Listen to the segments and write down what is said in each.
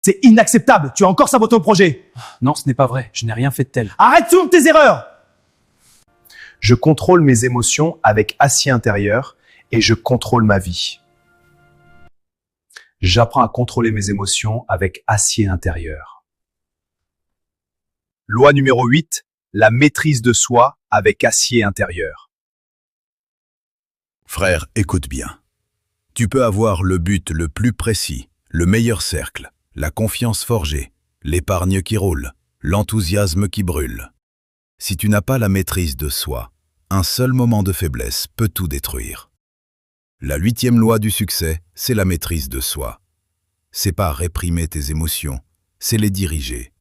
C'est inacceptable. Tu as encore saboté ton projet. Non, ce n'est pas vrai. Je n'ai rien fait de tel. Arrête toutes tes erreurs. Je contrôle mes émotions avec acier intérieur et je contrôle ma vie. J'apprends à contrôler mes émotions avec acier intérieur. Loi numéro 8, la maîtrise de soi avec acier intérieur. Frère, écoute bien. Tu peux avoir le but le plus précis, le meilleur cercle, la confiance forgée, l'épargne qui roule, l'enthousiasme qui brûle. Si tu n'as pas la maîtrise de soi, un seul moment de faiblesse peut tout détruire. La 8e loi du succès, c'est la maîtrise de soi. C'est pas réprimer tes émotions, c'est les diriger.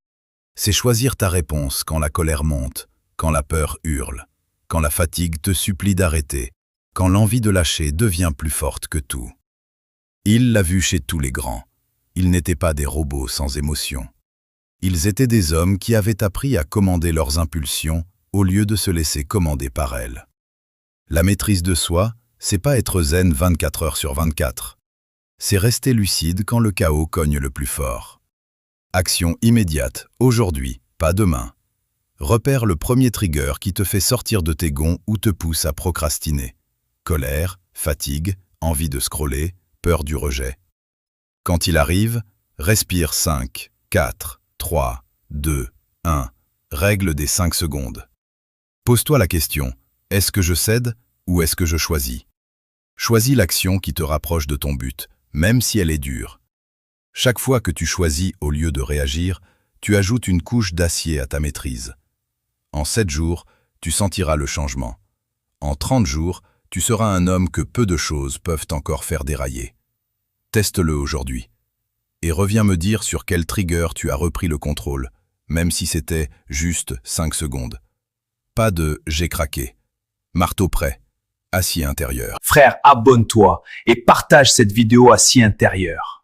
C'est choisir ta réponse quand la colère monte, quand la peur hurle, quand la fatigue te supplie d'arrêter, quand l'envie de lâcher devient plus forte que tout. Il l'a vu chez tous les grands. Ils n'étaient pas des robots sans émotion. Ils étaient des hommes qui avaient appris à commander leurs impulsions au lieu de se laisser commander par elles. La maîtrise de soi, c'est pas être zen 24 heures sur 24. C'est rester lucide quand le chaos cogne le plus fort. Action immédiate, aujourd'hui, pas demain. Repère le premier trigger qui te fait sortir de tes gonds ou te pousse à procrastiner. Colère, fatigue, envie de scroller, peur du rejet. Quand il arrive, respire 5, 4, 3, 2, 1. Règle des 5 secondes. Pose-toi la question, est-ce que je cède ou est-ce que je choisis? Choisis l'action qui te rapproche de ton but, même si elle est dure. Chaque fois que tu choisis au lieu de réagir, tu ajoutes une couche d'acier à ta maîtrise. En 7 jours, tu sentiras le changement. En 30 jours, tu seras un homme que peu de choses peuvent encore faire dérailler. Teste-le aujourd'hui. Et reviens me dire sur quel trigger tu as repris le contrôle, même si c'était juste 5 secondes. Pas de « j'ai craqué ». Marteau prêt. Acier intérieur. Frère, abonne-toi et partage cette vidéo acier intérieur.